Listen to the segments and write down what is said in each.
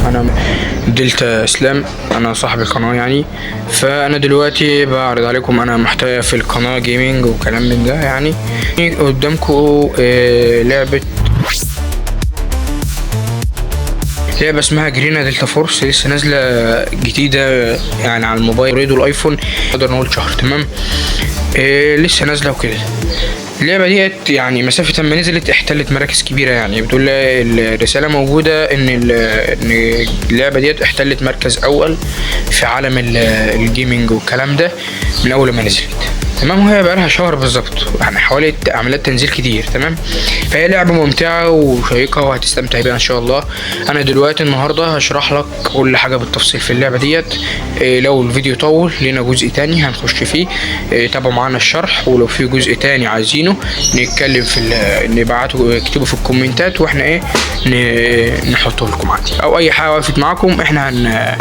انا دلتا اسلام، انا صاحب القناه يعني. فانا دلوقتي بعرض عليكم انا محتوى في القناه جيمنج وكلام من ده يعني. قدامكم لعبه اسمها جرينا دلتا فورس، لسه نازله جديده يعني على الموبايل والايفون، نقدر نقول شهر. تمام، لسه نازله وكده. اللعبه ديت يعني مسافه ما نزلت احتلت مراكز كبيره، يعني بتقول الرساله موجوده ان اللعبه ديت احتلت مركز اول في عالم الجيمنج والكلام ده من اول ما نزلت. تمام، وهي بقى لها شهر بالظبط، يعني حوالي عملت تنزيل كتير. تمام، فهي لعبه ممتعه وشيقه وهتستمتع بيها ان شاء الله. انا دلوقتي النهارده هشرح لك كل حاجه بالتفصيل في اللعبه ديت. لو الفيديو طول لينا جزء تاني هنخش فيه، تابعوا معانا الشرح. ولو في جزء تاني عايزينه نتكلم في نبعته، اكتبوا في الكومنتات واحنا نحطه لكم عادي، او اي حاجه وقفت معاكم احنا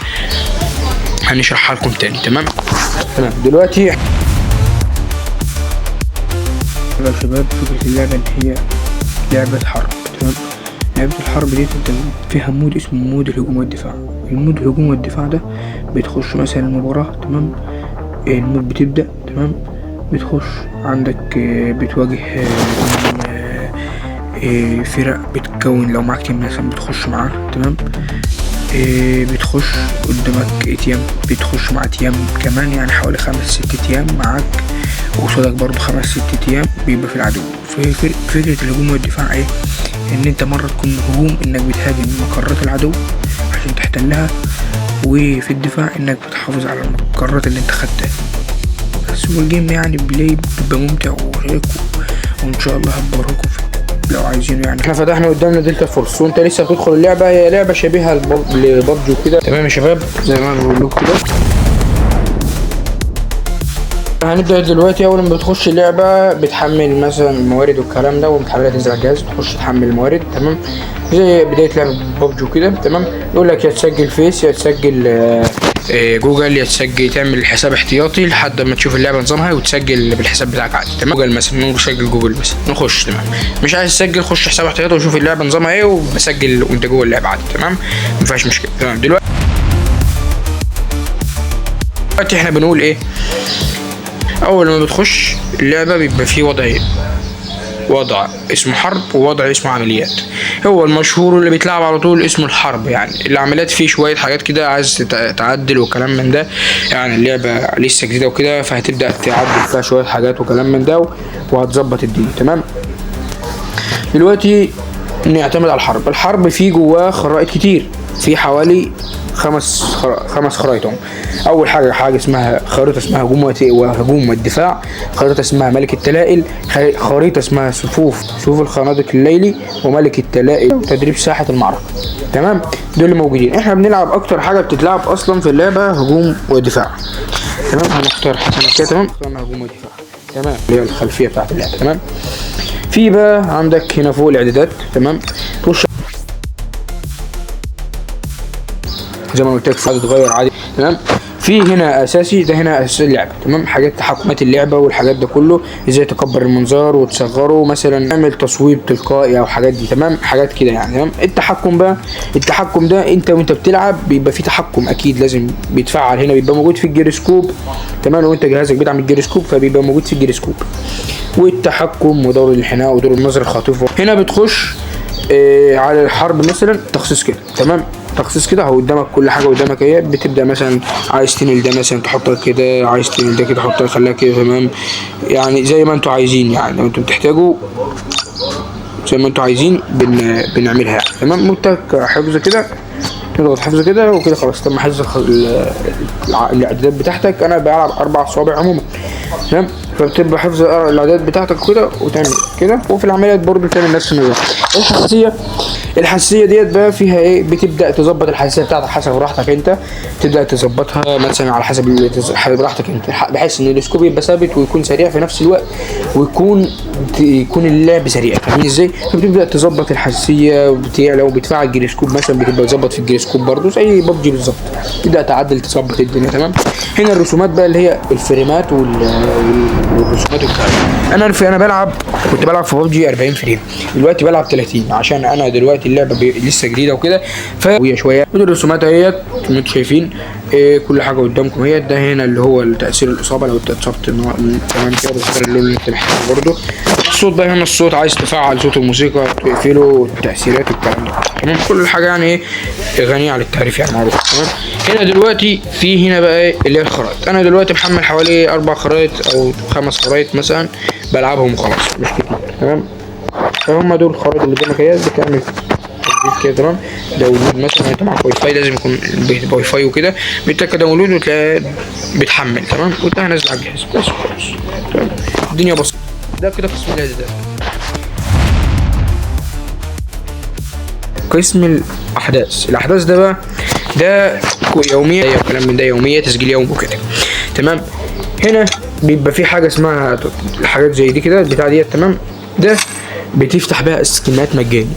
هنشرحها لكم تاني. تمام دلوقتي يا شباب، فكرة اللعبة ان هي لعبة حرب. تمام، لعبة الحرب دي فيها مود اسمه مود الهجوم والدفاع. المود الهجوم والدفاع ده بتخش مثلا المباراة. تمام، المود بتبدأ. تمام، بتخش عندك بتواجه فرق بتكون، لو معاك تيم مثلا بتخش معاه. تمام، بتخش قدامك تيام، بتخش مع تيام كمان، يعني حوالي 5-6 تيام معاك، وقصادك برضو 5-6 تيام بيبقى في العدو. فكرة الهجوم والدفاع ايه؟ ان انت مرة تكون هجوم انك بتهاجم مقرات العدو عشان تحتلها، وفي الدفاع انك بتحافظ على المقرات اللي انت خدتها. بس هو الجيم يعني بلاي بيبقى ممتع وشيق، وان شاء الله هبوريكم لو عايزينه. يعني احنا فتحنا قدامنا دلتا فورس وانت لسه بتدخل اللعبه. هي لعبه شبيهه لبابجي وكده. تمام يا شباب، زي ما انا بقول لكم كده. هنبدا دلوقتي. اول ما بتخش اللعبه بتحمل مثلا الموارد والكلام ده، وبتحملها تنزل على الجهاز، تخش تحمل الموارد. تمام، زي بدايه لعبه بابجي وكده. تمام، يقول لك يا تسجل فيس، يا تسجل جوجل، يا تسجل تعمل حساب احتياطي لحد ما تشوف اللعبه نظامها وتسجل بالحساب بتاعك عادي. تمام، جوجل مثلا نسجل جوجل مثلا نخش. تمام، مش عايز تسجل خش حساب احتياطي وشوف اللعبه نظامها ايه وبسجل وانت جوه اللعبه عادي. تمام، مفيهاش مشكله. تمام، دلوقتي احنا بنقول ايه؟ اول ما بتخش اللعبه بيبقى فيه وضع اسمه حرب ووضع اسمه عمليات. هو المشهور اللي بيتلعب على طول اسمه الحرب، يعني العمليات فيه شويه حاجات كده عايز تعدل وكلام من ده، يعني اللعبه لسه جديده وكده فهتبدا تعدل فيها شويه حاجات وكلام من ده وهتظبط الدنيا. تمام، دلوقتي نعتمد على الحرب. الحرب فيه جواه خرائط كتير، في حوالي خمس خرائط. اول حاجه اسمها خريطه اسمها هجوم والدفاع، خريطه اسمها ملك التلائل، خريطه اسمها صفوف الخنادق الليلي، وملك التلائل، وتدريب ساحه المعركه. تمام، دول اللي موجودين. احنا بنلعب اكتر حاجه بتتلعب اصلا في اللعبه هجوم ودفاع. تمام، هنختار حسنا كده. تمام، اخترنا هجوم ودفاع. تمام، اللي هي الخلفيه بتاعت اللعبه. تمام، في بقى عندك هنا فوق الاعدادات. تمام، تخش زي ما قلت لك تتغير عادي. تمام، في هنا اساسي، ده هنا اساس اللعبه. تمام، حاجات تحكمات اللعبه والحاجات ده كله، ازاي تكبر المنظار وتصغره، مثلا تعمل تصويب تلقائي او حاجات دي. تمام، حاجات كده يعني. تمام، التحكم ده انت وانت بتلعب بيبقى في تحكم اكيد لازم بيتفعل. هنا بيبقى موجود في الجيروسكوب. تمام، لو انت جهازك بيدعم الجيروسكوب فبيبقى موجود في الجيروسكوب، والتحكم ودور الانحناء ودور النظر الخاطفه. هنا بتخش على الحرب مثلا تخصيص كده. تمام، تخصيص كده اهو قدامك كل حاجه قدامك اهي. بتبدا مثلا عايز تنقل ده مثلا تحطها كده، عايز تنقل ده كده تحطها خليها كده. تمام، يعني زي ما انتوا عايزين، يعني لو انتوا بتحتاجوا زي ما انتوا عايزين بنعملها يعني. تمام، متك حفظ كده، تضغط حفظ كده وكده خلاص تم حفظ الاعدادات بتاعتك. انا بلعب 4 صوابع عموما. تمام، فبتبقى حفظ الاعداد بتاعتك كده وتعمل كده. وفي العمليات برضه تعمل نفس النظام. الحساسيه ديت بقى فيها ايه؟ بتبدا تظبط الحساسيه بتاعتك حسب راحتك انت، تبدا تظبطها مثلا على حسب راحتك انت، بحيث ان الاسكوب يبقى ثابت ويكون سريع في نفس الوقت، ويكون اللعب سريع. فاهمين ازاي؟ فبتبدا تظبط الحساسيه لو بتفعل الجيروسكوب مثلا بتبقى تظبط في الجيروسكوب برضه زي ببجي بالظبط، تبدا تعدل تظبط الدنيا. تمام، هنا الرسومات بقى اللي هي الفريمات والرسومات والكلام. انا بلعب، كنت بلعب في ببجي 40 فريم، دلوقتي بلعب 30 عشان انا دلوقتي اللعبه لسه جديده وكده فهي شويه. ودي الرسومات اهيت انتوا شايفين كل حاجه قدامكم اهيت. ده هنا اللي هو تاثير الاصابه لو انت اتصبت تمام كده، بتختار اللون اللي انت محتاجه برده. الصوت ده هنا الصوت عايز تفعل صوت الموسيقى تقفله، التاثيرات والكلام ده تمام. كل حاجه يعني ايه غنيه عن التعريف يعني معروف تمام. هنا دلوقتي في هنا بقى ايه اللي هي الخرائط. انا دلوقتي محمل حوالي 4 خرائط او 5 خرائط مثلا بلعبهم وخلاص مش كتير تمام. فهم دول الخرائط اللي قدامك اهي بتعمل تثبيت كده تمام. داونلود مثلا انت معاك واي فاي لازم يكون واي فاي وكده، بتتك داونلود وتلاقي بتحمل تمام وتلاقيها نازله على الجهاز بس خلاص تمام. الدنيا بسيطه. ده كده قسم الاعدادات. قسم الاحداث ده بقى ده يوميه وكلام من ده، يوميه تسجيل يوم وكده تمام. هنا بيبقى في حاجه اسمها حاجات زي دي كده البتاع ديت تمام. ده بتفتح بيها سكنات مجاني،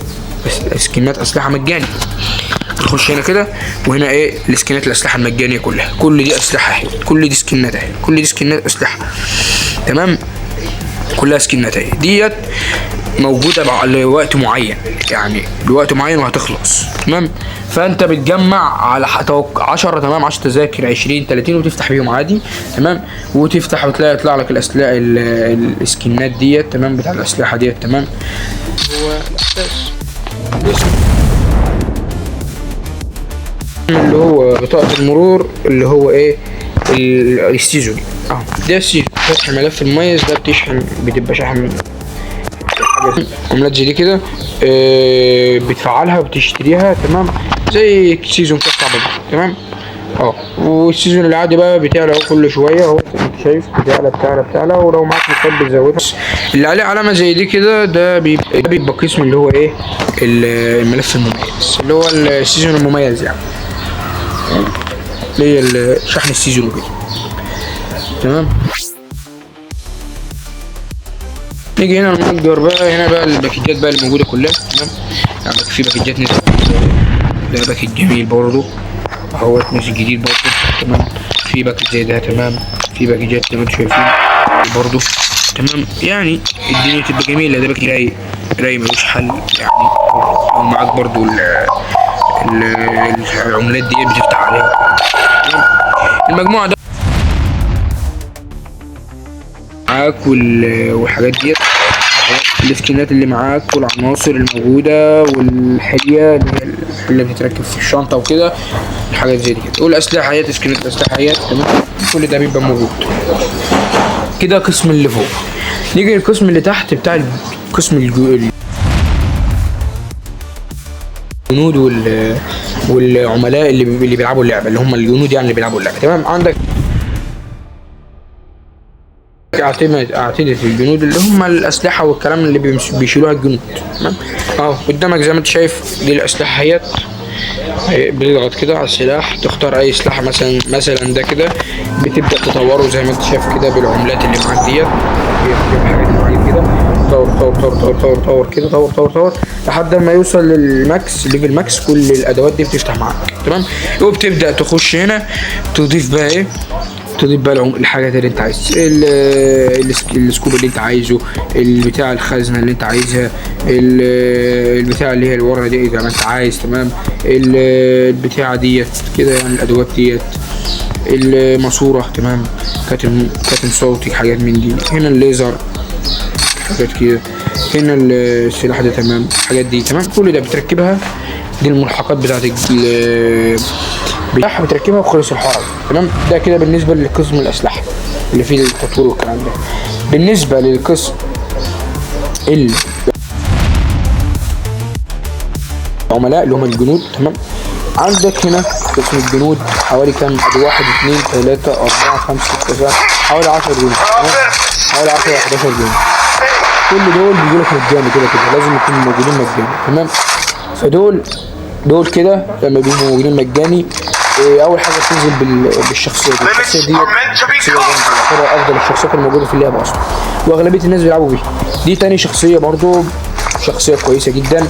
بس سكنات اسلحه مجاني. تخش هنا كده وهنا ايه السكنات الاسلحه المجانيه كلها، كل دي اسلحه اهي، كل دي سكنات اهي، كل دي سكنات اسلحه تمام، كلها سكنات اهي. ديت موجوده لوقت معين، يعني لوقت معين وهتخلص تمام. فانت بتجمع على 10 تمام، 10 تذاكر 20 30 وتفتح بيهم عادي تمام. وتفتح وتلاقي يطلع لك الاسلحه السكنات ديت تمام، بتاع الاسلحه ديت تمام. هو الاحداث اللي هو بطاقه المرور اللي هو ايه السيزون اهو. ده السيزون فتح ملف المميز ده بتشحن، بتبقى شحن عملات زي دي كده بتفعلها وبتشتريها تمام، زي سيزون كاس تمام. والسيزون العادي بقى بتعلى كل شويه اهو انت شايف، بتعلى ولو معاك مثبت بتزودها. اللي عليه علامه زي دي كده ده بيبقى قسم اللي هو ايه الملف المميز اللي هو السيزون المميز يعني اللي هي شحن السيزون وكده تمام. نيجي هنا المتجر بقى، هنا بقى الباكيجات بقى الموجوده كلها تمام. يعني في باكيجات نزل، ده باكيج جميل برضه اهو نزل جديد برضه تمام. في باكيج زي ده تمام، في باكيجات زي ما انتم شايفين برضه تمام. يعني الدنيا تبقى جميله. ده باكيج راي ملوش حل يعني. ومعاك برضه العملات دي بتفتح عليها تمام. المجموعه ده معاك والحاجات ديت، السكنات اللي معاك والعناصر الموجوده والحليه اللي بتتركب في الشنطه وكده، الحاجات زي دي كده. والاسلحه هي سكنات الاسلحه هي تمام، كل ده بيبقى موجود كده. قسم اللي فوق. نيجي للقسم اللي تحت بتاع قسم الجنود والعملاء اللي بيلعبوا اللعبه، اللي هم الجنود يعني اللي بيلعبوا اللعبه تمام. عندك اعتدت الجنود اللي هم الاسلحه والكلام اللي بيشيلوها الجنود تمام. قدامك زي ما انت شايف دي الاسلحه هي بتضغط كده على السلاح تختار اي سلاح مثلا ده كده، بتبدا تطوره زي ما انت شايف كده بالعملات اللي معاك ديت. الحاجات اللي معاك كده طور كده، طور لحد ما يوصل للماكس ليفل ماكس. كل الادوات دي بتفتح معاك تمام. وبتبدا تخش هنا تضيف بقى ايه، تضيف بقى الحاجات اللي انت عايز، السكوب اللي انت عايزه، البتاع الخزنه اللي انت عايزها، البتاع اللي هي اللي ورا دي زي ما انت عايز تمام. البتاعه ديت كده يعني الادوات ديت، الماسوره تمام، كاتم صوتي، حاجات من دي. هنا الليزر حاجات كده، هنا السلاح ده تمام، الحاجات دي تمام. كل ده بتركبها، دي الملحقات بتاعت بتركبها وخلص الحوار تمام. ده كده بالنسبه لقسم الاسلحه اللي فيه التطوير والكلام ده. بالنسبه للقسم العملاء اللي هم الجنود تمام. عندك هنا قسم الجنود حوالي كام؟ 1 2 3 4 5 6 7 حوالي 10 جنود تمام، حوالي 10 11 جنود. كل دول بيجيلك مجاني كده لازم يكونوا موجودين مجاني تمام. فدول كده لما بيبقوا موجودين مجاني اول حاجه بتنزل بالشخصيه دي. الشخصيه دي افضل الشخصيات الموجوده في اللعبه اصلا، واغلبيه الناس بيلعبوا بيها. دي تاني شخصيه برضو شخصيه كويسه جدا.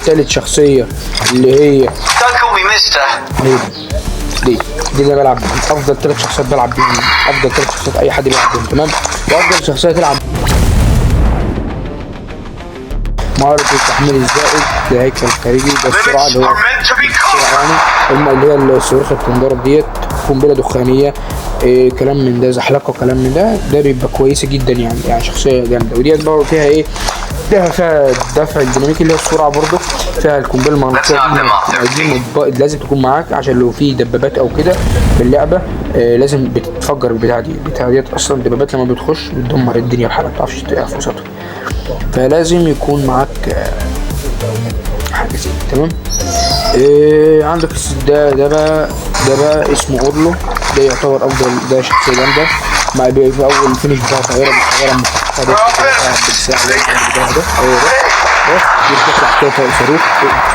تالت شخصيه اللي هي دي اللي بلعب بيها. افضل 3 شخصيات بلعب بيهم، افضل 3 شخصيات اي حد بيلعب بيهم تمام. وافضل شخصيه تلعب مهارة التحميل الزائد، ده هيكل خارجي، ده السرعة اللي هو السرعة يعني اللي هي الصاروخ اللي بتنضرب ديت، قنبلة دخانية، كلام من ده، زحلقة كلام من ده بيبقى كويسة جدا يعني شخصية جامدة. وديت برضه فيها ايه؟ فيها الدفع الديناميكي اللي هي السرعة، برضه فيها القنبلة المغناطيسية دي لازم تكون معاك عشان لو في دبابات او كده في اللعبة لازم بتتفجر البتاعة ديت اصلا الدبابات لما بتخش بتدمر الدنيا بحالها، مبتعرفش تقف وسطها، فلازم يكون معاك حاجة زي تمام. عندك ده بقى اسمه اورلو، ده يعتبر افضل، ده شخصية جامدة مع في اول فينش بتاع طيارة المفتوحة ده بالساعة ده بتطلع كده صاروخ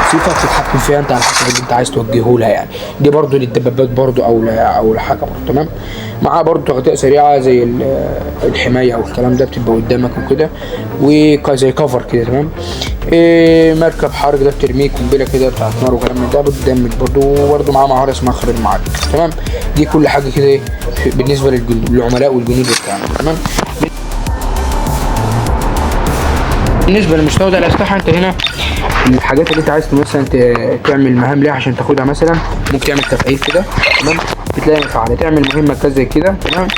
بسيطة تتحكم فيها انت على حسب اللي انت عايز توجهه لها يعني. دي برضو للدبابات برضو او لحاجة برضو تمام. معاه برضو تغطية سريعة زي الحماية او الكلام ده بتبقى قدامك وكده، وزي كفر كده تمام. مركب حرق ده بترميه قنبلة كده بتاعت نار وكلام من ده بتدمج برضو معاه مهارة اسمها خرير المعارك تمام. دي كل حاجة كده بالنسبة للعملاء والجنود بتاعنا تمام. بالنسبه لمستودع الاسلحه، انت هنا الحاجات اللي انت عايز مثلا تعمل مهام ليها عشان تاخدها، مثلا ممكن تعمل تفعيل كده تمام، بتلاقي مفعله تعمل مهمه كذا زي كده تمام،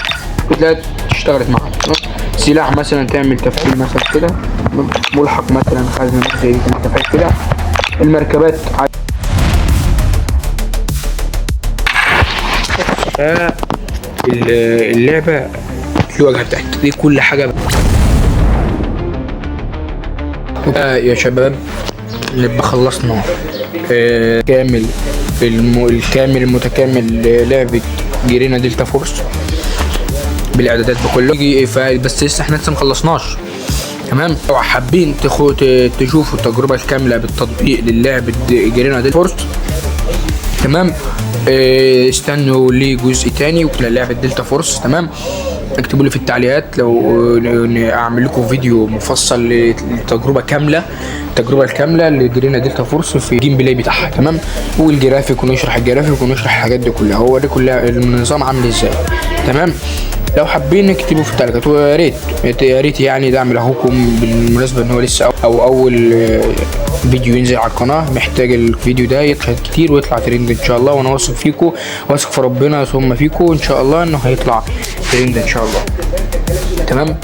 بتلاقي اشتغلت معاك تمام. سلاح مثلا تعمل تفعيل مثلا كده، ملحق مثلا خزنه زي دي تعمل تفعيل كده. المركبات اللعبه الواجهه بتاعتها دي كل حاجه يا شباب. نبقى خلصنا كامل الكامل المتكامل لعبة جرينا دلتا فورس بالاعدادات بكله، بس لسه احنا مخلصناش تمام. لو حابين تشوفوا التجربة الكاملة بالتطبيق للعبة جرينا دلتا فورس تمام، استنوا ليه جزء تاني للعبة دلتا فورس تمام. اكتبوا لي في التعليقات لو اعمل لكم فيديو مفصل للتجربه كامله، التجربه الكامله لجرينا دلتا فورس في الجيم بلاي بتاعها تمام، والجرافيك ونشرح الجرافيك ونشرح الحاجات دي كلها، هو دي كلها النظام عامل ازاي تمام. لو حابين اكتبوا في التعليقات، ويا ريت يعني دعم لاخوكم بالمناسبه ان هو لسه اول فيديو ينزل على القناه، محتاج الفيديو ده يتشاهد كتير ويطلع ترند ان شاء الله، وانا واثق فيكم واثق في ربنا ثم فيكم ان شاء الله انه هيطلع ترند ان شاء الله تمام.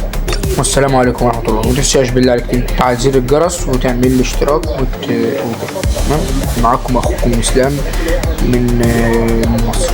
والسلام عليكم ورحمه الله. وما تنساش بالله عليك تفعل زر الجرس وتعمل لي اشتراك تمام. معاكم اخوكم اسلام من مصر.